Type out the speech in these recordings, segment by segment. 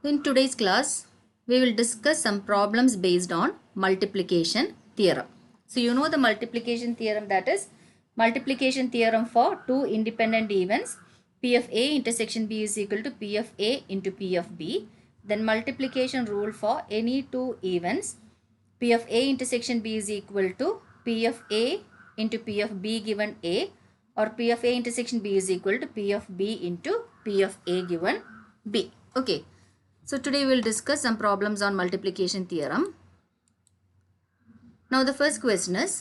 In today's class, we will discuss some problems based on multiplication theorem. So you know the multiplication theorem, that is multiplication theorem for two independent events P of A intersection B is equal to P of A into P of B. Then multiplication rule for any two events P of A intersection B is equal to P of A into P of B given A, or P of A intersection B is equal to P of B into P of A given B. Okay. So today we will discuss some problems on multiplication theorem. Now the first question is,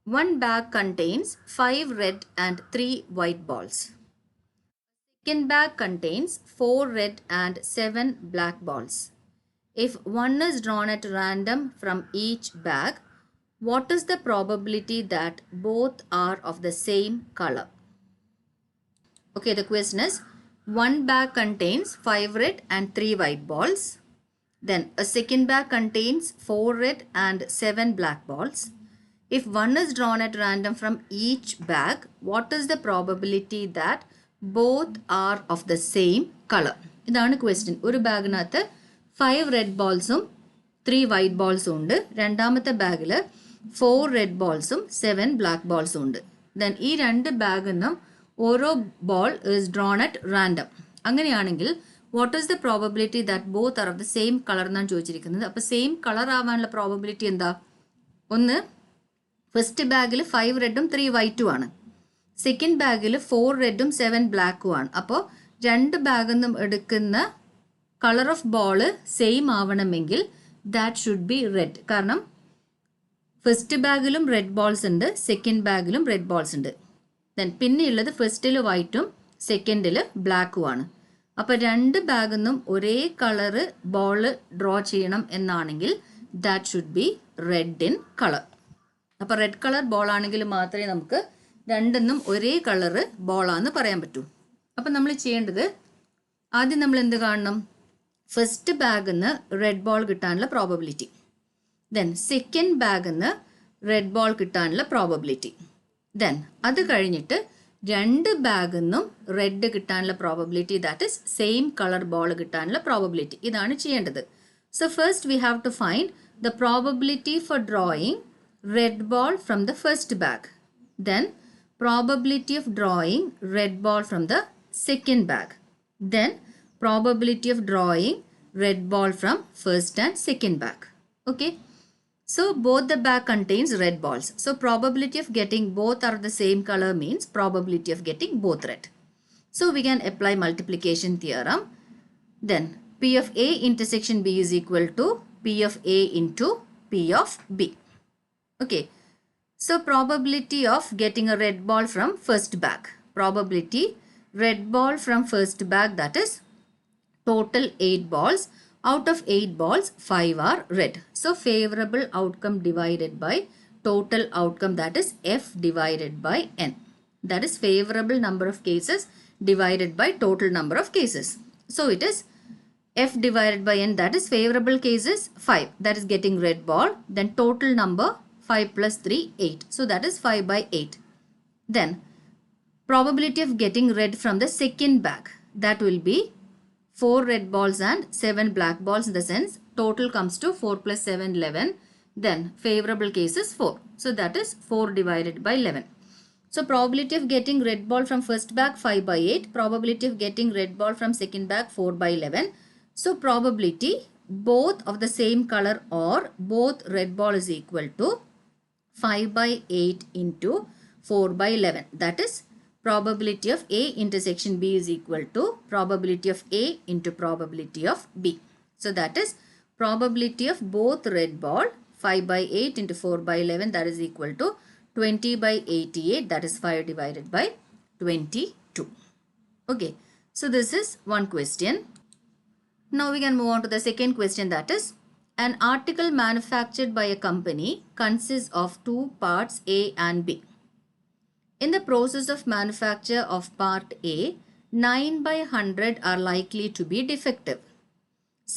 one bag contains 5 red and 3 white balls. Second bag contains 4 red and 7 black balls. If one is drawn at random from each bag, what is the probability that both are of the same color? Okay, the question is, one bag contains 5 red and 3 white balls. Then a second bag contains 4 red and 7 black balls. If one is drawn at random from each bag, what is the probability that both are of the same color? ഇതാണ് question. ഒരു ബാഗിനകത്ത് 5 red ബോൾസും 3 white ബോൾസും ഉണ്ട്. രണ്ടാമത്തെ ബാഗിൽ 4 red ബോൾസും 7 black ബോൾസും ഉണ്ട്. Then ഈ രണ്ട് ബാഗിൽ നിന്നും ഓരോ ball is drawn at random. അങ്ങനെയാണെങ്കിൽ what is the probability that both are of the same colour എന്നാണ് ചോദിച്ചിരിക്കുന്നത്. അപ്പോൾ സെയിം കളർ ആവാനുള്ള പ്രോബബിലിറ്റി എന്താ? ഒന്ന്, ഫസ്റ്റ് ബാഗിൽ 5 റെഡും 3 വൈറ്റും ആണ്. സെക്കൻഡ് ബാഗിൽ 4 റെഡും 7 ബ്ലാക്കും ആണ്. അപ്പോൾ രണ്ട് ബാഗിൽ നിന്നും എടുക്കുന്ന കളർ ഓഫ് ബോൾ സെയിം ആവണമെങ്കിൽ ദാറ്റ് ഷുഡ് ബി റെഡ്. കാരണം ഫസ്റ്റ് ബാഗിലും റെഡ് ബോൾസ് ഉണ്ട്, സെക്കൻഡ് ബാഗിലും റെഡ് ബോൾസ് ഉണ്ട്. ദെൻ പിന്നെയുള്ളത് ഫസ്റ്റിൽ വൈറ്റും സെക്കൻഡിൽ ബ്ലാക്കും ആണ്. അപ്പോൾ രണ്ട് ബാഗിൽ നിന്നും ഒരേ കളറ് ബോൾ ഡ്രോ ചെയ്യണം എന്നാണെങ്കിൽ that should be red in colour. അപ്പോൾ റെഡ് കളർ ബോൾ ആണെങ്കിൽ മാത്രമേ നമുക്ക് രണ്ടെന്നും ഒരേ കളറ് ബോളാന്ന് പറയാൻ പറ്റൂ. അപ്പം നമ്മൾ ചെയ്യേണ്ടത്, ആദ്യം നമ്മൾ എന്ത് കാണണം? ഫസ്റ്റ് ബാഗിൽ നിന്ന് റെഡ് ബോൾ കിട്ടാനുള്ള പ്രോബബിലിറ്റി, ദെൻ സെക്കൻഡ് ബാഗിൽ നിന്ന് റെഡ് ബോൾ കിട്ടാനുള്ള പ്രോബബിലിറ്റി, ദെൻ അത് കഴിഞ്ഞിട്ട് രണ്ട് ബാഗിൽ നിന്നും റെഡ് കിട്ടാനുള്ള probability, that is same colour ball കിട്ടാനുള്ള പ്രോബബിലിറ്റി. ഇതാണ് ചെയ്യേണ്ടത്. So first we have to find the probability for drawing red ball from the first bag, then probability of drawing red ball from the second bag, then probability of drawing red ball from first and second bag. Okay, so both the bag contains red balls, so probability of getting both are the same color means probability of getting both red. So we can apply multiplication theorem. Then P of A intersection B is equal to P of A into P of B. Okay, so probability of getting a red ball from first bag, probability red ball from first bag, that is total 8 balls. Out of 8 balls, 5 are red. So favorable outcome divided by total outcome, that is F divided by N. That is favorable number of cases divided by total number of cases. So it is F divided by N, that is favorable cases 5, that is getting red ball. Then total number 5 plus 3, 8. So that is 5 by 8. Then probability of getting red from the second bag, that will be 4 red balls and 7 black balls, in the sense total comes to 4 plus 7, 11. Then favorable case is 4. So that is 4 divided by 11. So probability of getting red ball from first bag 5 by 8. Probability of getting red ball from second bag 4 by 11. So probability both of the same color or both red ball is equal to 5 by 8 into 4 by 11. That is probability of A intersection B is equal to probability of A into probability of B. So that is probability of both red ball 5 by 8 into 4 by 11, that is equal to 20 by 88, that is 5 divided by 22. Okay, so this is one question. Now we can move on to the second question, that is, an article manufactured by a company consists of two parts A and B. In the process of manufacture of part A, 9 by 100 are likely to be defective.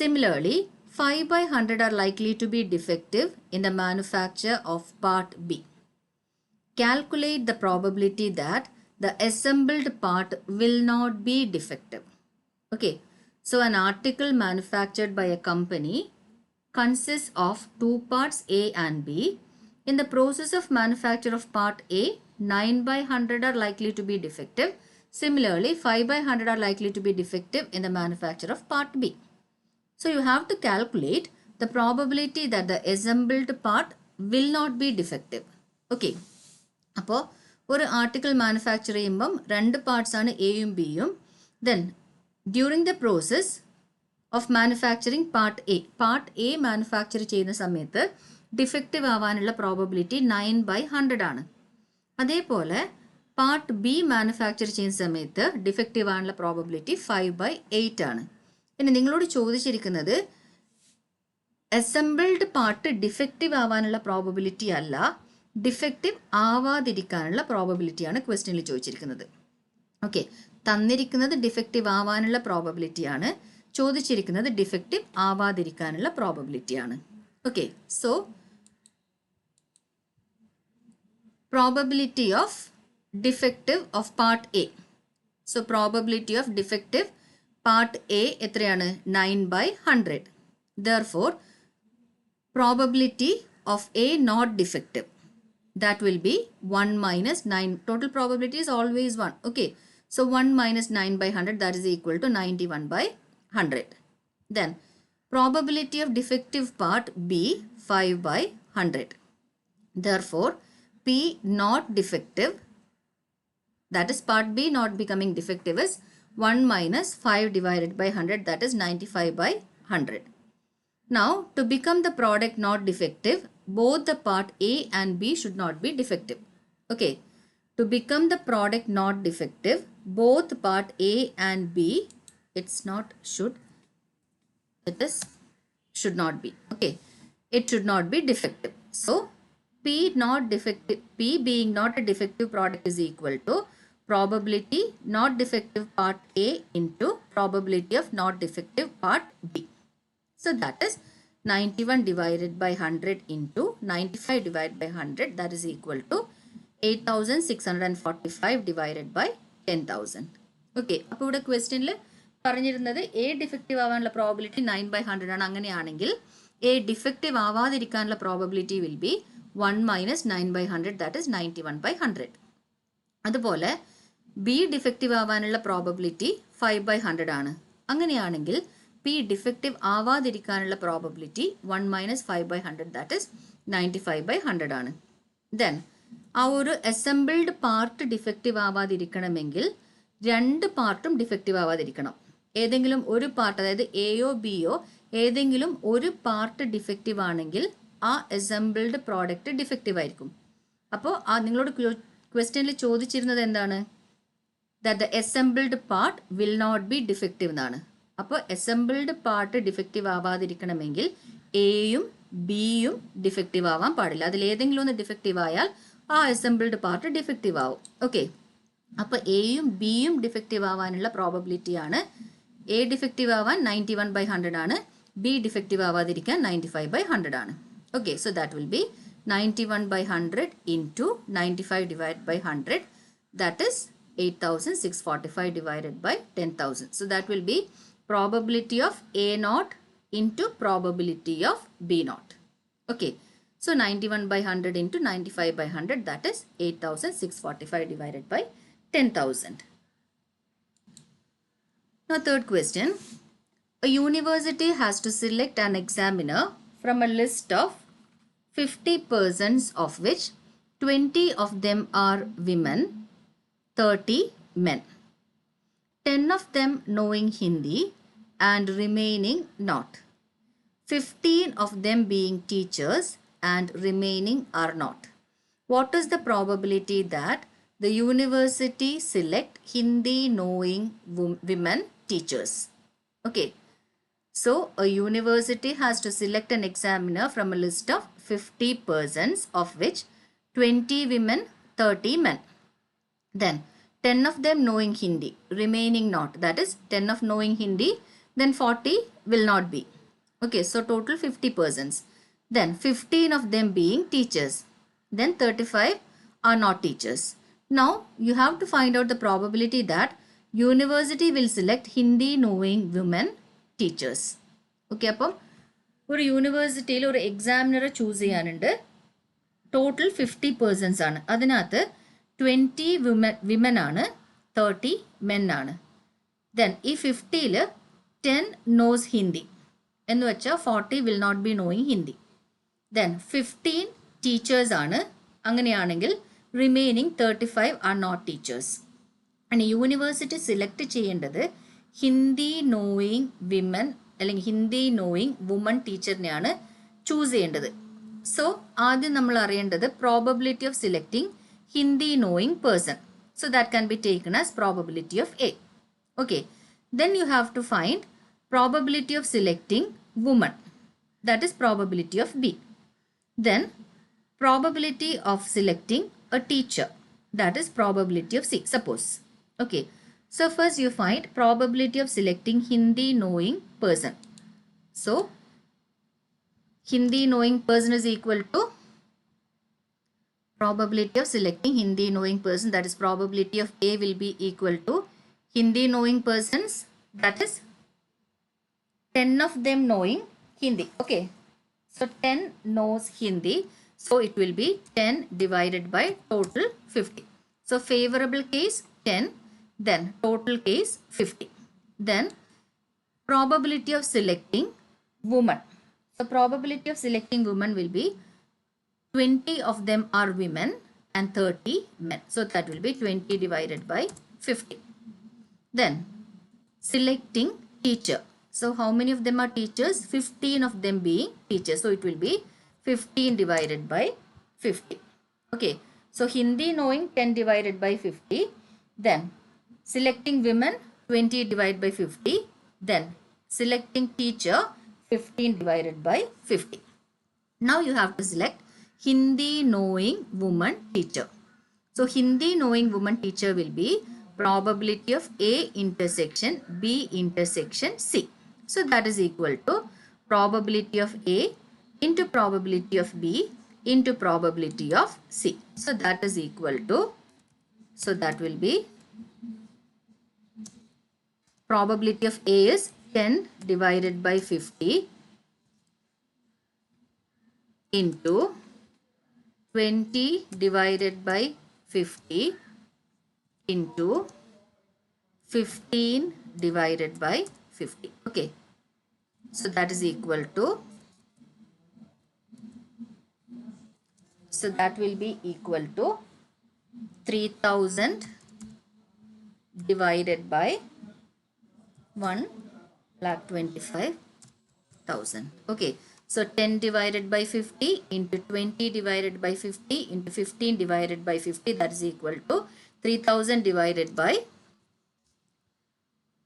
Similarly, 5 by 100 are likely to be defective in the manufacture of part B. Calculate the probability that the assembled part will not be defective. Okay, so an article manufactured by a company consists of two parts A and B. In the process of manufacture of part A, 9 by 100 are likely to be defective. Similarly, 5 by 100 are likely to be defective in the manufacture of part B. So you have to calculate the probability that the assembled part will not be defective. Okay. അപ്പോൾ ഒരു article manufacture ചെയ്യുമ്പം രണ്ട് parts ആണ് എയും ബിയും. Then during the process of manufacturing part A manufacture ചെയ്യുന്ന സമയത്ത് defective ആവാനുള്ള പ്രോബബിലിറ്റി 9/100 ആണ്. അതേപോലെ പാർട്ട് ബി മാനുഫാക്ചർ ചെയ്യുന്ന സമയത്ത് ഡിഫക്റ്റീവ് ആവാനുള്ള പ്രോബബിലിറ്റി 5/8 ആണ്. ഇനി നിങ്ങളോട് ചോദിച്ചിരിക്കുന്നത് അസംബിൾഡ് പാർട്ട് ഡിഫക്റ്റീവ് ആവാനുള്ള പ്രോബബിലിറ്റി അല്ല, ഡിഫക്റ്റീവ് ആവാതിരിക്കാനുള്ള പ്രോബബിലിറ്റിയാണ് ക്വസ്റ്റ്യനിൽ ചോദിച്ചിരിക്കുന്നത്. ഓക്കെ, തന്നിരിക്കുന്നത് ഡിഫക്റ്റീവ് ആവാനുള്ള പ്രോബബിലിറ്റിയാണ്, ചോദിച്ചിരിക്കുന്നത് ഡിഫക്റ്റീവ് ആവാതിരിക്കാനുള്ള പ്രോബബിലിറ്റിയാണ്. Okay, so probability of defective of part A. So probability of defective part A എത്രയാണ്? 9/100. Therefore, probability of A not defective, that will be 1 minus 9. Total probability is always 1. Okay, so 1 minus 9/100, that is equal to 91/100. Then probability of defective part B, 5/100. Therefore, P not defective, that is part B not becoming defective, is 1 minus 5 divided by 100, that is 95/100. Now, to become the product not defective, both the part A and B should not be defective. Okay, to become the product not defective, both part A and B, it's not should, it is should not be. Okay, it should not be defective. So, P not defective, P being not a defective product is equal to probability not defective part A into probability of not defective part B. So that is 91 divided by 100 into 95 divided by 100, that is equal to 8645 divided by 10,000. Okay, അപ്പോൾ ഇവിടെ ക്വസ്റ്റ്യനിൽ പറഞ്ഞിരുന്നത് A defective ആവാനുള്ള probability 9/100 ആണ്. അങ്ങനെയാണെങ്കിൽ A defective ആവാതിരിക്കാനുള്ള probability will be 1 minus 9/100, that is 91/100. അതുപോലെ B defective ആവാനുള്ള പ്രോബിലിറ്റി 5/100 ആണ്. അങ്ങനെയാണെങ്കിൽ പി ഡിഫക്റ്റീവ് ആവാതിരിക്കാനുള്ള പ്രോബബിലിറ്റി 1 മൈനസ് 5/100, ദാറ്റ് ഇസ് 95/100 ആണ്. ദെൻ ആ ഒരു അസംബിൾഡ് പാർട്ട് ഡിഫക്റ്റീവ് ആവാതിരിക്കണമെങ്കിൽ രണ്ട് പാർട്ടും ഡിഫക്റ്റീവ് ആവാതിരിക്കണം. ഏതെങ്കിലും ഒരു പാർട്ട്, അതായത് എയോ ബിയോ ഏതെങ്കിലും ഒരു പാർട്ട് ഡിഫക്റ്റീവ് ആണെങ്കിൽ ആ അസംബിൾഡ് പ്രോഡക്റ്റ് ഡിഫക്റ്റീവ് ആയിരിക്കും. അപ്പോൾ ആ നിങ്ങളോട് ക്വസ്റ്റ്യനിൽ ചോദിച്ചിരുന്നത് എന്താണ്? That the assembled part will not be defective എന്നാണ്. അപ്പോൾ അസംബിൾഡ് പാർട്ട് ഡിഫക്റ്റീവ് ആവാതിരിക്കണമെങ്കിൽ എയും ബിയും ഡിഫക്റ്റീവ് ആവാൻ പാടില്ല. അതിൽ ഏതെങ്കിലും ഒന്ന് ഡിഫക്റ്റീവ് ആയാൽ ആ അസംബിൾഡ് പാർട്ട് ഡിഫക്റ്റീവ് ആവും. ഓക്കെ, അപ്പോൾ എയും ബിയും ഡിഫക്റ്റീവ് ആവാനുള്ള പ്രോബബിലിറ്റിയാണ് എ ഡിഫക്റ്റീവ് ആവാൻ 91/100 ആണ്, ബി ഡിഫക്റ്റീവ് ആവാതിരിക്കാൻ 95/100 ആണ്. Okay, so that will B 91/100 into 95 divided by 100, that is 8645 divided by 10,000. So that will be probability of A naught into probability of B naught. Okay, so 91/100 into 95/100, that is 8645 divided by 10,000. Now third question, a university has to select an examiner from a list of 50 persons, of which 20 of them are women, 30 men. 10 of them knowing Hindi and remaining not. 15 of them being teachers and remaining are not. What is the probability that the university select Hindi knowing women teachers? Okay, so a university has to select an examiner from a list of 50 persons, of which 20 women, 30 men. Then 10 of them knowing Hindi, remaining not, that is 10 of knowing Hindi, then 40 will not be. Okay, so total 50 persons. Then 15 of them being teachers, then 35 are not teachers. Now you have to find out the probability that university will select Hindi knowing women teachers. Okay, അപ്പം ഒരു യൂണിവേഴ്സിറ്റിയിൽ ഒരു എക്സാമിനറെ choose ചെയ്യാനുണ്ട്. Total 50 persons ആണ്. അതിനകത്ത് 20 women ആണ്, 30 men ആണ്. Then ഈ 50ൽ 10 നോസ് ഹിന്ദി എന്ന് വെച്ചാൽ 40 will not be knowing Hindi. Then 15 teachers ആണ്. അങ്ങനെയാണെങ്കിൽ റിമൈനിങ് 35 ആർ നോട്ട് ടീച്ചേഴ്സ്. ആണ് യൂണിവേഴ്സിറ്റി സെലക്ട് ചെയ്യേണ്ടത് ഹിന്ദി നോയിങ് വിമൻ അല്ലെങ്കിൽ ഹിന്ദി നോയിങ് വുമൺ ടീച്ചറിനെയാണ് ചൂസ് ചെയ്യേണ്ടത്. സോ ആദ്യം നമ്മൾ അറിയേണ്ടത് probability of selecting Hindi knowing person. So that can be taken as probability of A. Okay. Then you have to find probability of selecting woman. That is probability of B. Then probability of selecting a teacher. That is probability of C. Suppose. Okay. So first you find probability of selecting Hindi knowing person. So Hindi knowing person is equal to probability of selecting Hindi knowing person, that is probability of A will be equal to Hindi knowing persons, that is 10 of them knowing Hindi. Okay, so 10 knows Hindi, so it will be 10 divided by total 50. So favorable case 10, then total case 50. Then probability of selecting woman. So probability of selecting woman will be 20 of them are women and 30 men. So that will be 20 divided by 50. Then selecting teacher. So how many of them are teachers? 15 of them being teachers. So it will be 15 divided by 50. Okay. So Hindi knowing 10 divided by 50. Then selecting women 20 divided by 50. Then selecting teacher 15 divided by 50. Now you have to select Hindi knowing woman teacher. So Hindi knowing woman teacher will be probability of A intersection B intersection C. So that is equal to probability of A into probability of B into probability of C. So that is equal to, so that will be probability of A is 10 divided by 50 into 20 divided by 50 into 15 divided by 50. Okay. So that is equal to, so that will be equal to 3000 divided by 1,25,000. Okay. So 10 divided by 50 into 20 divided by 50 into 15 divided by 50, that is equal to 3000 divided by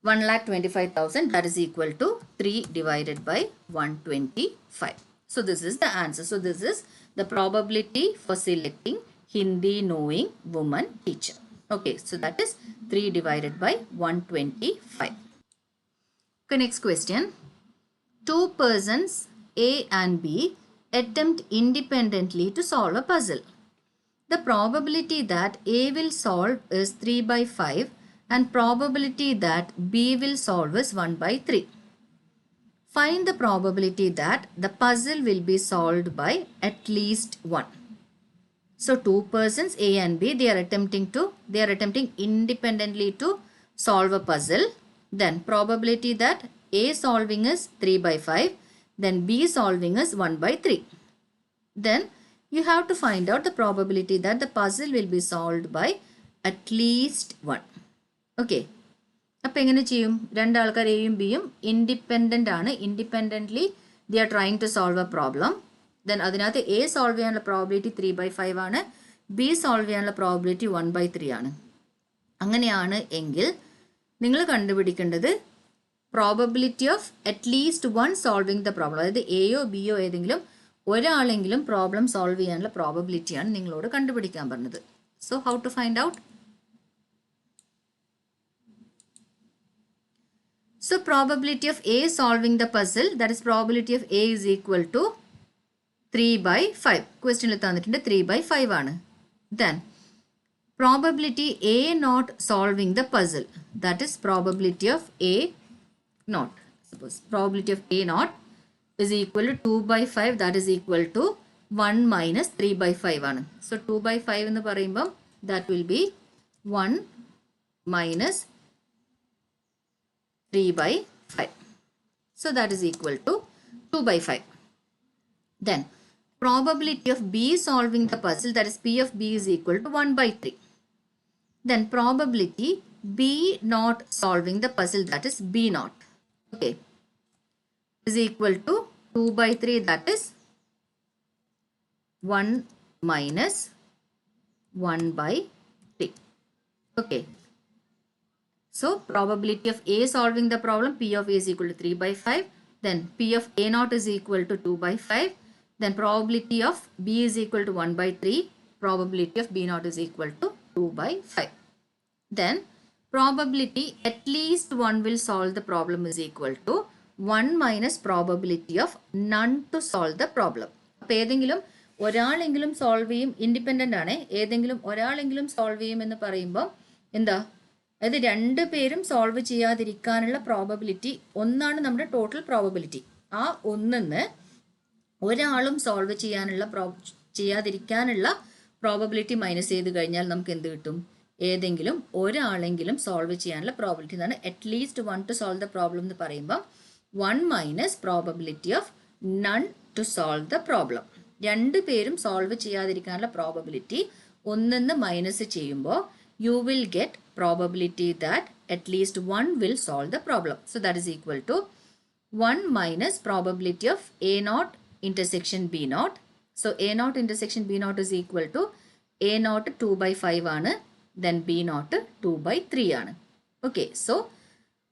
1,25,000, that is equal to 3 divided by 125. So this is the answer. So this is the probability for selecting Hindi knowing woman teacher. Okay, so that is 3 divided by 125. Okay, next question. Two persons A and B attempt independently to solve a puzzle. The probability that A will solve is 3 by 5 and probability that B will solve is 1 by 3. Find the probability that the puzzle will be solved by at least 1. So two persons A and B, they are attempting independently to solve a puzzle. Then probability that A solving is 3 by 5. Then B solving is 1 by 3. Then you have to find out the probability that the puzzle will be solved by at least 1. Okay. അപ്പോൾ എങ്ങനെ ചെയ്യും? രണ്ടാൾക്കാർ എയും ബിയും independent ആണ്. Independently they are trying to solve a problem. Then അതിനകത്ത് A solve ചെയ്യാനുള്ള probability 3 by 5 ആണ്. B solve ചെയ്യാനുള്ള പ്രോബിലിറ്റി 1 by 3 ആണ്. അങ്ങനെയാണ് എങ്കിൽ നിങ്ങൾ കണ്ടുപിടിക്കേണ്ടത് probability of at least 1 solving the problem. അതായത് എയോ ബിയോ ഏതെങ്കിലും ഒരാളെങ്കിലും പ്രോബ്ലം സോൾവ് ചെയ്യാനുള്ള പ്രോബബിലിറ്റിയാണ് നിങ്ങളോട് കണ്ടുപിടിക്കാൻ പറഞ്ഞത്. So how to find out? So probability of A solving the puzzle, that is probability of A is equal to 3 by 5. Question il thannittund 3 by 5 aanu. Then probability A not solving the puzzle, that is probability of A not. Suppose probability of A not is equal to 2 by 5, that is equal to 1 minus 3 by 5 ആണ്. So 2 by 5 എന്ന് പറയുമ്പം that will be 1 minus 3 by 5. So that is equal to 2 by 5. Then probability of B solving the puzzle, that is P of B is equal to 1 by 3. Then probability B not solving the puzzle, that is B not, okay, is equal to 2 by 3, that is 1 minus 1 by 3. Okay. So probability of A solving the problem, P of A is equal to 3 by 5. Then P of A naught is equal to 2 by 5. Then probability of B is equal to 1 by 3. Probability of B naught is equal to 2 by 5. Then probability at least one will solve the problem is equal to 1 minus probability of none to solve the problem. അപ്പോൾ ഏതെങ്കിലും ഒരാളെങ്കിലും solve ചെയ്യും, independent ആണ്, ഏതെങ്കിലും ഒരാളെങ്കിലും solve ചെയ്യും എന്ന് പറയുമ്പോൾ എന്താ, അതായത് രണ്ട് പേരും സോൾവ് ചെയ്യാതിരിക്കാനുള്ള പ്രോബബിലിറ്റി ഒന്നാണ് നമ്മുടെ ടോട്ടൽ പ്രോബബിലിറ്റി. ആ ഒന്നിന്ന് ഒരാളും സോൾവ് ചെയ്യാതിരിക്കാനുള്ള പ്രോബബിലിറ്റി മൈനസ് ചെയ്ത് കഴിഞ്ഞാൽ നമുക്ക് എന്ത് കിട്ടും, ഏതെങ്കിലും ഒരാളെങ്കിലും സോൾവ് ചെയ്യാനുള്ള പ്രോബബിലിറ്റി എന്നാണ്. At least one to solve the problem എന്ന് പറയുമ്പോൾ 1 minus probability of none to solve the problem. രണ്ട് പേരും സോൾവ് ചെയ്യാതിരിക്കാനുള്ള പ്രോബബിലിറ്റി ഒന്നിന്ന് മൈനസ് ചെയ്യുമ്പോൾ you will get probability that at least one will solve the problem. So that is equal to 1 minus probability of A naught intersection B naught. So A naught intersection B naught is equal to A naught 2 by 5 ആണ്, then B naught 2 by 3 ആണ്. Okay, so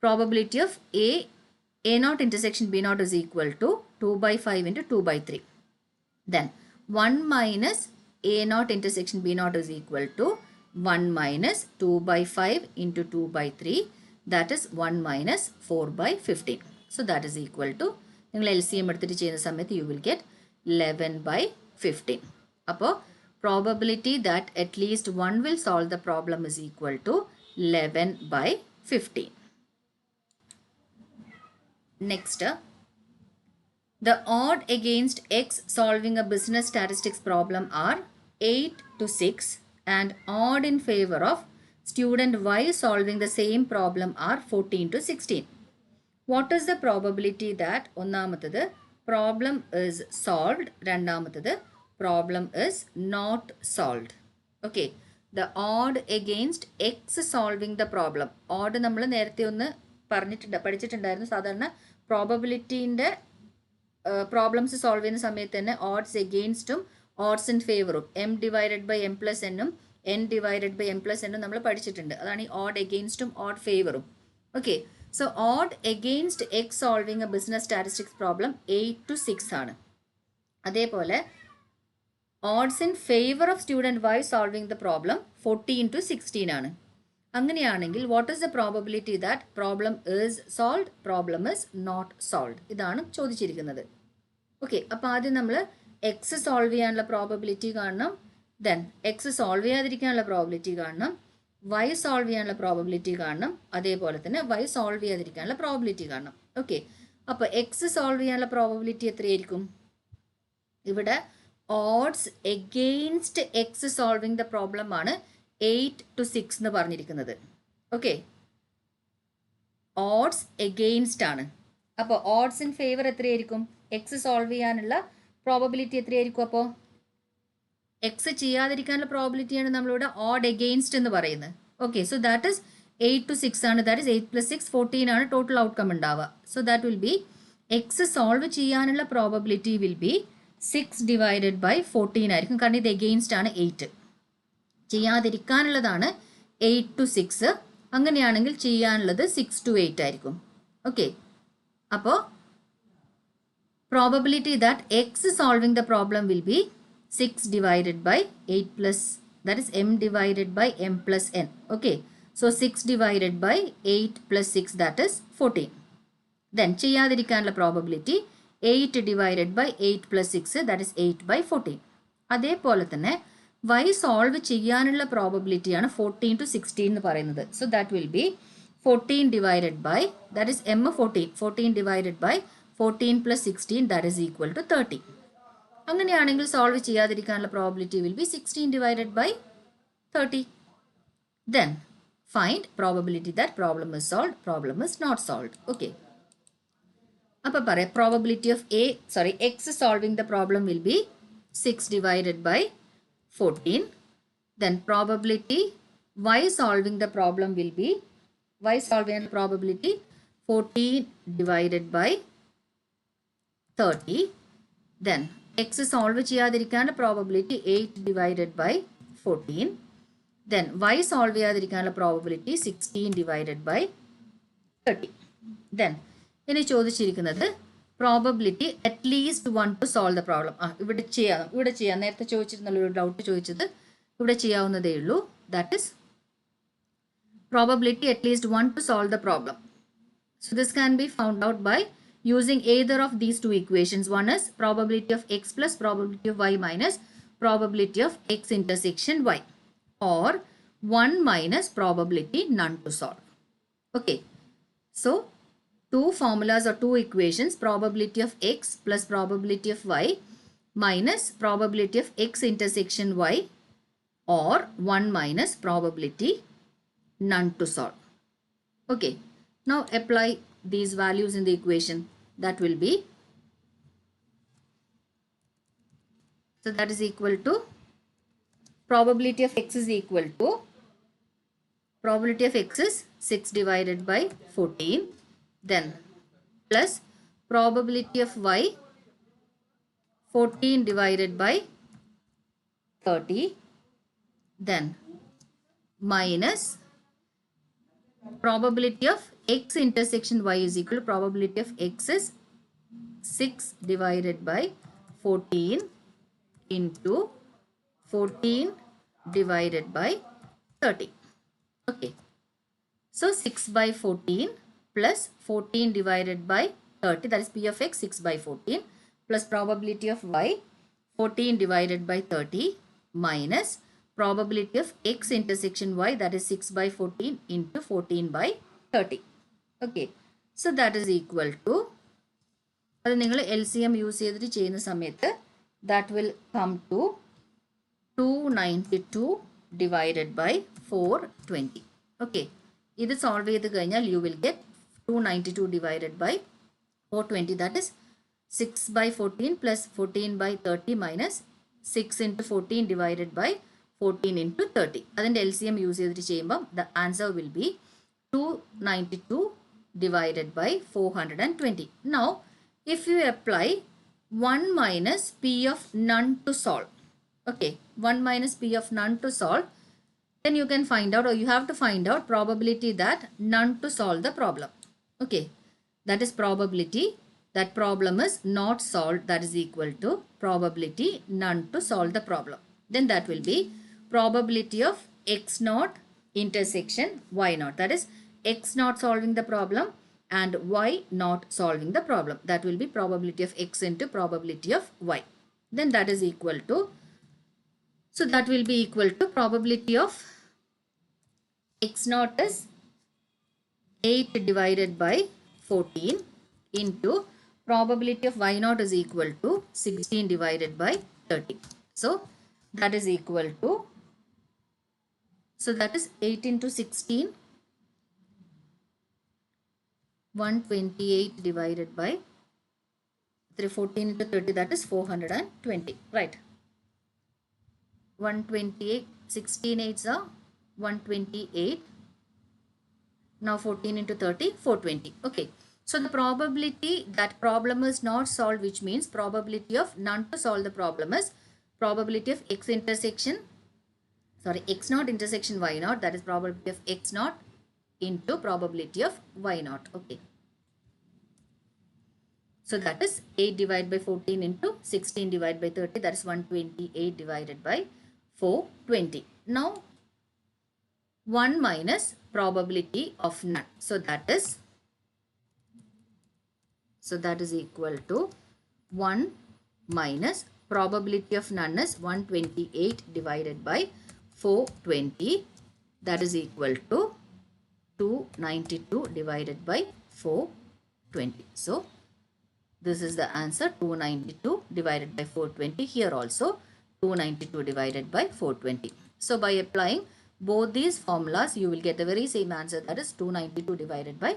probability of A naught intersection B naught is equal to 2 by 5 into 2 by 3. Then 1 minus A naught intersection B naught is equal to 1 minus 2 by 5 into 2 by 3, that is 1 minus 4 by 15. So that is equal to, നിങ്ങൾ LCM എടുത്തിട്ട് ചെയ്യുന്ന സമയത്ത് you will get 11 by 15. അപ്പോൾ probability that at least one will solve the problem is equal to 11 by 15. Next, the odd against X solving a business statistics problem are 8 to 6 and odd in favor of student Y solving the same problem are 14 to 16. What is the probability that ഒന്നാമത്തത് problem is solved, രണ്ടാമത്തത് problem is not solved? Okay, the odd against X solving the problem. Odd നമ്മൾ നേരത്തെ ഒന്ന് പഠിച്ചിട്ടുണ്ടായിരുന്നു. സാധാരണ പ്രോബബിലിറ്റീൻ്റെ problems solve ചെയ്യുന്ന സമയത്ത് തന്നെ odds എഗെയിൻസ്റ്റും ഓഡ്സ് ഇൻ ഫേവറും M divided by M plus എന്നും N divided by M plus എന്നും നമ്മൾ പഠിച്ചിട്ടുണ്ട്. അതാണ് ഈ ഓഡ് എഗെയിൻസ്റ്റും ഓഡ് ഫേവറും. Okay, so odd against X solving a business statistics problem 8 to 6 ആണ്. അതേപോലെ odds in favour of student Y solving the problem 14 to 16 ആണ്. അങ്ങനെയാണെങ്കിൽ what is the probability that problem is solved, problem is not solved, ഇതാണ് ചോദിച്ചിരിക്കുന്നത്. Okay, അപ്പോൾ ആദ്യം നമ്മൾ X solve ചെയ്യാനുള്ള പ്രോബബിലിറ്റി കാണണം, ദെൻ എക്സ് സോൾവ് ചെയ്യാതിരിക്കാനുള്ള പ്രോബബിലിറ്റി കാണണം, വൈ സോൾവ് ചെയ്യാനുള്ള പ്രോബബിലിറ്റി കാണണം, അതേപോലെ തന്നെ വൈ സോൾവ് ചെയ്യാതിരിക്കാനുള്ള പ്രോബബിലിറ്റി കാണണം. ഓക്കെ, അപ്പോൾ എക്സ് സോൾവ് ചെയ്യാനുള്ള പ്രോബബിലിറ്റി എത്രയായിരിക്കും? ഇവിടെ odds against X solving the problem ആണ് 8 to 6 എന്ന് പറഞ്ഞിരിക്കുന്നത്. ഓക്കെ, ഓഡ്സ് എഗെയിൻസ്റ്റ് ആണ്. അപ്പോൾ ഓഡ്സ് ഇൻ ഫേവർ എത്രയായിരിക്കും? എക്സ് സോൾവ് ചെയ്യാനുള്ള പ്രോബബിലിറ്റി എത്രയായിരിക്കും? അപ്പോൾ എക്സ് ചെയ്യാതിരിക്കാനുള്ള പ്രോബബിലിറ്റിയാണ് നമ്മളിവിടെ ഓഡ് എഗെയിൻസ്റ്റ് എന്ന് പറയുന്നത്. Okay, so that is 8 to 6 ആണ്. ദാറ്റ് ഇസ് 8 plus 6 14 ആണ് ടോട്ടൽ ഔട്ട്കം ഉണ്ടാവുക. So that will be X solve ചെയ്യാനുള്ള probability will be 6 divided by 14 ആയിരിക്കും. കാരണം ഇത് എഗെയിൻസ്റ്റ് ആണ് 8. ചെയ്യാതിരിക്കാനുള്ളതാണ് 8 to 6. അങ്ങനെയാണെങ്കിൽ ചെയ്യാനുള്ളത് 6 to 8 ആയിരിക്കും. ഓക്കെ, അപ്പോൾ probability that X solving the problem will be 6 divided by 8 plus, that is m divided by m plus n. Okay, so 6 divided by 8 plus 6, that is 14. Then ചെയ്യാതിരിക്കാനുള്ള probability 8 divided by 8 plus 6, that is 8 by 14. അതേപോലെ തന്നെ y solve ചെയ്യാനുള്ള probability ആണ് 14 to 16 എന്ന് പറയുന്നത്. So that will be 14 divided by, that is m 14. 14 divided by 14 plus 16, that is equal to 30. അങ്ങനെയാണെങ്കിൽ solve ചെയ്യാതിരിക്കാനുള്ള probability will be 16 divided by 30. Then find probability that problem is solved, problem is not solved. Okay. അപ്പോൾ പറയാം probability of x solving the problem will be 6 divided by 14. Then probability y solving the problem will be, y solving the probability 14 divided by 30. Then x solve ചെയ്യാതിരിക്കാനുള്ള probability 8 divided by 14. Then y solve ചെയ്യാതിരിക്കാനുള്ള probability 16 divided by 30. Then ഇനി ചോദിച്ചിരിക്കുന്നത് probability at least 1 to solve the problem. ഇവിടെ ചെയ്യാം നേരത്തെ ചോദിച്ചിരുന്നൊരു doubt ചോദിച്ചത് ഇവിടെ ചെയ്യാവുന്നതേ ഉള്ളൂ. That is probability at least 1 to solve the problem. So this can be found out by using either of these two equations. One is probability of x plus probability of y minus probability of x intersection y, or 1 minus probability none to solve. Okay. So two formulas or two equations, probability of x plus probability of y minus probability of x intersection y, or 1 minus probability none to solve. Okay, now apply these values in the equation. That will be, so that is equal to, probability of x is equal to, probability of x is 6 divided by 14, then plus probability of y 14 divided by 30, then minus probability of x intersection y is equal to, probability of x is 6 divided by 14 into 14 divided by 30. Okay, so 6 by 14 plus 14 divided by 30, that is p of x 6 by 14, plus probability of y 14 divided by 30 minus probability of x intersection y, that is 6 by 14 into 14 by 30. Okay, so that is equal to, അത് നിങ്ങൾ LCM use ചെയ്തിട്ട് ചെയ്യുന്ന സമയത്ത് that will come to 292 divided by 420. Okay, ഇത് solve ചെയ്ത് കഴിഞ്ഞാൽ you will get 292 divided by 420, that is 6 by 14 plus 14 by 30 minus 6 into 14 divided by 14 into 30. അതിൻ്റെ LCM use ചെയ്തിട്ട് ചെയ്യുമ്പം the answer will be 292 divided by 420. Now if you apply 1 minus p of none to solve, okay, 1 minus p of none to solve, then you can find out, or you have to find out probability that none to solve the problem. Okay, that is probability that problem is not solved, that is equal to probability none to solve the problem. Then that will be probability of x naught intersection y naught, that is x naught solving the problem and y not solving the problem. That will be probability of x into probability of y. Then that is equal to, so that will be equal to probability of x naught is 8 divided by 14 into probability of y naught is equal to 16 divided by 30. So that is equal to, so that is 8 into 16, 128 divided by 14 into 30, that is 420, right? 128, 16 8s are 128. Now 14 into 30, 420. Okay. So the probability that problem is not solved, which means probability of none to solve the problem, is probability of x intersection, sorry, x naught intersection y naught, that is probability of x naught into probability of y naught. Okay. So that is 8 divided by 14 into 16 divided by 30, that is 128 divided by 420. Now 1 minus probability of none. So that is equal to 1 minus probability of none is 128 divided by 420, that is equal to 292 divided by 420. So this is the answer, 292 divided by 420. Here also 292 divided by 420. So by applying both these formulas, you will get the very same answer, that is 292 divided by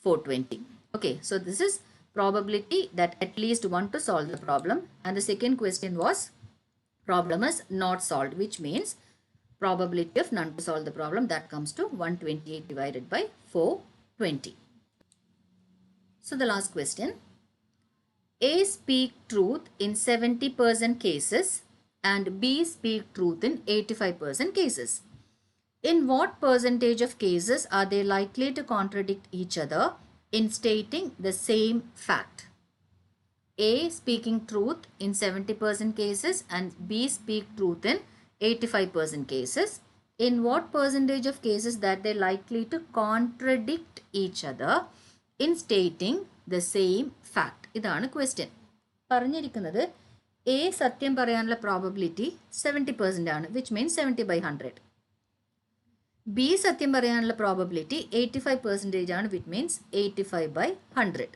420. Okay, so this is probability that at least one to solve the problem. And the second question was problem is not solved, which means probability of none to solve the problem, that comes to 128 divided by 420. So the last question. A speak truth in 70% cases and B speak truth in 85% cases. In what percentage of cases are they likely to contradict each other in stating the same fact? A speaking truth in 70% cases and B speak truth in 85% cases. In what percentage of cases that they likely to contradict each other in stating the same fact? ഇതാണ് question. പറഞ്ഞിരിക്കുന്നത് A സത്യം പറയാനുള്ള probability 70% ആണ്, which means 70/100. B സത്യം പറയാനുള്ള probability 85% ആണ്, which means 85/100.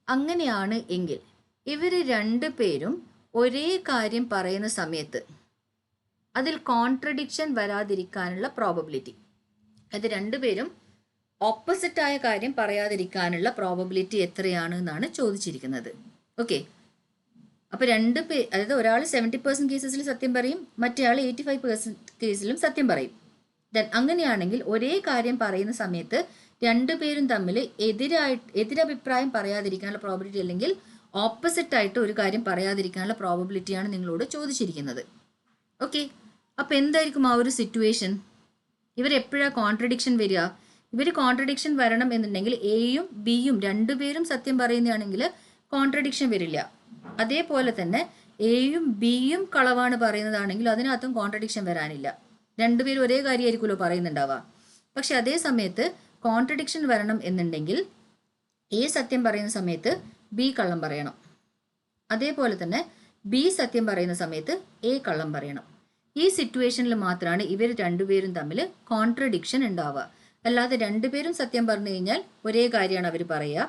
അങ്ങനെയാണ് എങ്കിൽ ഇവർ രണ്ടു പേരും ഒരേ കാര്യം പറയുന്ന സമയത്ത് അതിൽ കോൺട്രഡിക്ഷൻ വരാതിരിക്കാനുള്ള പ്രോബബിലിറ്റി, അത് രണ്ടുപേരും ഓപ്പോസിറ്റായ കാര്യം പറയാതിരിക്കാനുള്ള പ്രോബബിലിറ്റി എത്രയാണ് എന്നാണ് ചോദിച്ചിരിക്കുന്നത്. ഓക്കെ, അപ്പോൾ അതായത് ഒരാൾ 70% കേസസിൽ സത്യം പറയും, മറ്റേയാൾ 85% കേസിലും സത്യം പറയും. ദെൻ അങ്ങനെയാണെങ്കിൽ ഒരേ കാര്യം പറയുന്ന സമയത്ത് രണ്ടുപേരും തമ്മിൽ എതിരഭിപ്രായം പറയാതിരിക്കാനുള്ള പ്രോബബിലിറ്റി, അല്ലെങ്കിൽ ഓപ്പോസിറ്റ് ആയിട്ട് ഒരു കാര്യം പറയാതിരിക്കാനുള്ള പ്രോബബിലിറ്റിയാണ് നിങ്ങളോട് ചോദിച്ചിരിക്കുന്നത്. ഓക്കെ, അപ്പോൾ എന്തായിരിക്കും ആ ഒരു സിറ്റുവേഷൻ? ഇവരെപ്പോഴാണ് കോൺട്രഡിക്ഷൻ വരിക? ഇവർ കോൺട്രഡിക്ഷൻ വരണം എന്നുണ്ടെങ്കിൽ എയും ബിയും രണ്ടുപേരും സത്യം പറയുന്നതാണെങ്കിൽ കോൺട്രഡിക്ഷൻ വരില്ല. അതേപോലെ തന്നെ എയും ബിയും കളവാണ് പറയുന്നതാണെങ്കിൽ അതിനകത്തും കോൺട്രഡിക്ഷൻ വരാനില്ല. രണ്ടുപേരും ഒരേ കാര്യമായിരിക്കുമല്ലോ പറയുന്നുണ്ടാവുക. പക്ഷെ അതേ സമയത്ത് കോൺട്രഡിക്ഷൻ വരണം എന്നുണ്ടെങ്കിൽ എ സത്യം പറയുന്ന സമയത്ത് ബി കള്ളം പറയണം, അതേപോലെ തന്നെ ബി സത്യം പറയുന്ന സമയത്ത് എ കള്ളം പറയണം. ഈ സിറ്റുവേഷനിൽ മാത്രമാണ് ഇവർ രണ്ടുപേരും തമ്മിൽ കോൺട്രഡിക്ഷൻ ഉണ്ടാവുക. അല്ലാതെ രണ്ടുപേരും സത്യം പറഞ്ഞു കഴിഞ്ഞാൽ ഒരേ കാര്യമാണ് അവർ പറയുക,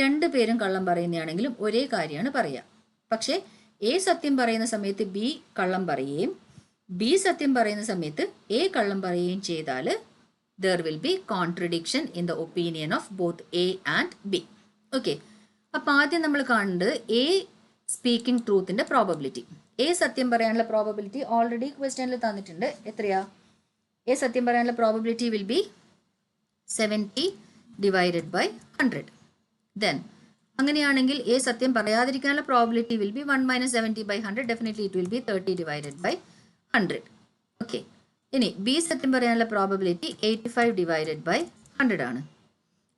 രണ്ടുപേരും കള്ളം പറയുന്നതാണെങ്കിലും ഒരേ കാര്യമാണ് പറയുക. പക്ഷേ എ സത്യം പറയുന്ന സമയത്ത് ബി കള്ളം പറയുകയും ബി സത്യം പറയുന്ന സമയത്ത് എ കള്ളം പറയുകയും ചെയ്താൽ there will be contradiction in the opinion of both A and B. Okay, അപ്പോൾ ആദ്യം നമ്മൾ കാണേണ്ടത് എ സ്പീക്കിംഗ് ട്രൂത്തിൻ്റെ പ്രോബബിലിറ്റി. എ സത്യം പറയാനുള്ള പ്രോബബിലിറ്റി ഓൾറെഡി ക്വസ്റ്റ്യനിൽ തന്നിട്ടുണ്ട്. എത്രയാ? എ സത്യം പറയാനുള്ള probability will be 70 divided by 100. Then അങ്ങനെയാണെങ്കിൽ എ സത്യം പറയാതിരിക്കാനുള്ള probability will be 1 - 70/100. Definitely it will be 30 divided by 100. Okay, ഇനി ബി സത്യം പറയാനുള്ള പ്രോബബിലിറ്റി 85 divided by 100 ആണ്.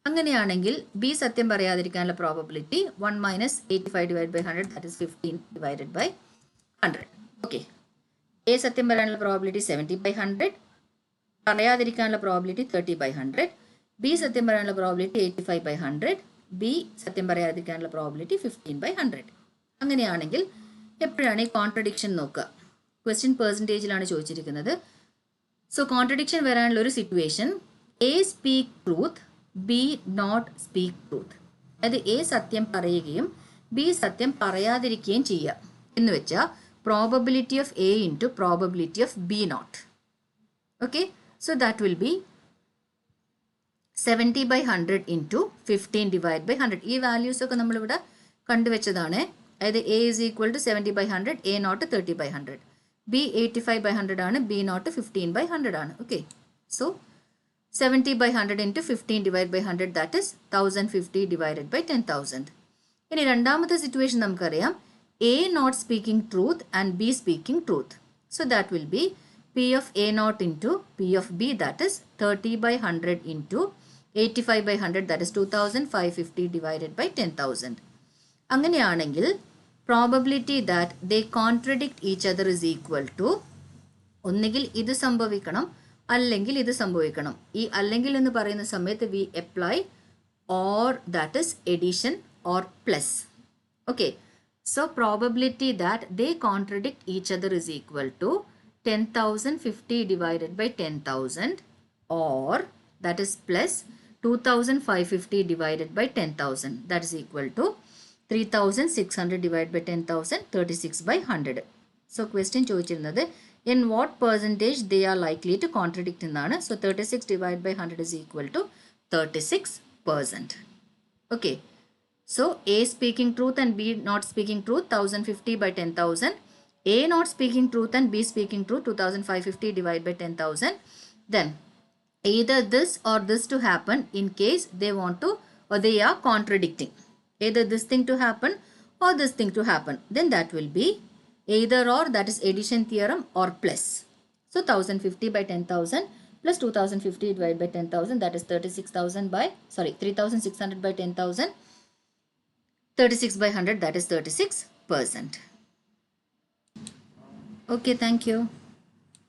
അങ്ങനെയാണെങ്കിൽ ബി സത്യം പറയാതിരിക്കാനുള്ള probability 1 - 85 divided by 100, that is 15 divided by 100. Okay, A സത്യം പറയാനുള്ള പ്രോബബിലിറ്റി 70/100, പറയാതിരിക്കാനുള്ള പ്രോബബിലിറ്റി 30/100, ബി സത്യം പറയാനുള്ള പ്രോബബിലിറ്റി 85/100, ബി സത്യം പറയാതിരിക്കാനുള്ള പ്രോബബിലിറ്റി 15/100. അങ്ങനെയാണെങ്കിൽ എപ്പോഴാണ് ഈ കോൺട്രഡിക്ഷൻ നോക്കുക? ക്വസ്റ്റ്യൻ പെർസെൻറ്റേജിലാണ് ചോദിച്ചിരിക്കുന്നത്. സോ കോൺട്രഡിക്ഷൻ വരാനുള്ള ഒരു situation, A speak truth, B not speak truth. അതായത് എ സത്യം പറയുകയും ബി സത്യം പറയാതിരിക്കുകയും ചെയ്യുക എന്ന് വെച്ചാൽ probability of A into probability of B not. Okay, so that will be 70/100 into 15 divided by 100. ഈ വാല്യൂസ് ഒക്കെ നമ്മളിവിടെ കണ്ടുവച്ചതാണ്. അതായത് A is equal to 70/100, A not 30/100, B 85/100 ആണ്, ബി നോട്ട് 15/100 ആണ്. Okay, so 70/100 into 15 divided by 100, that is 1050 divided by 10,000. ഇനി രണ്ടാമത്തെ situation നമുക്കറിയാം, A not speaking truth and B speaking truth. So that will be P of A naught into P of B, that is 30/100 into 85/100, that is 2550 divided by 10,000. അങ്ങനെയാണെങ്കിൽ probability that they contradict each other is equal to, ഒന്നുകിൽ ഇത് സംഭവിക്കണം അല്ലെങ്കിൽ ഇത് സംഭവിക്കണം. ഈ അല്ലെങ്കിൽ എന്ന് പറയുന്ന സമയത്ത് V apply or, that is edition or plus. Okay, So probability that they contradict each other is equal to 10,050 divided by 10,000, or that is plus 2,550 divided by 10,000, that is equal to 3,600 divided by 10,000, 36 by 100. So question ചോദിച്ചിരുന്നത് in what percentage they are likely to contradict എന്നാണ്. So 36 divided by 100 is equal to 36%. Okay. So A speaking truth and B not speaking truth, 1050 by 10,000. A not speaking truth and B speaking truth, 2550 divided by 10,000. Then either this or this to happen in case they want to, or they are contradicting. Either this thing to happen or this thing to happen. Then that will be either or, that is addition theorem, or plus. So 1050 by 10,000 plus 2050 divided by 10,000, that is 36,000 by, 3600 by 10,000. 36 by 100, that is 36%. Okay, thank you.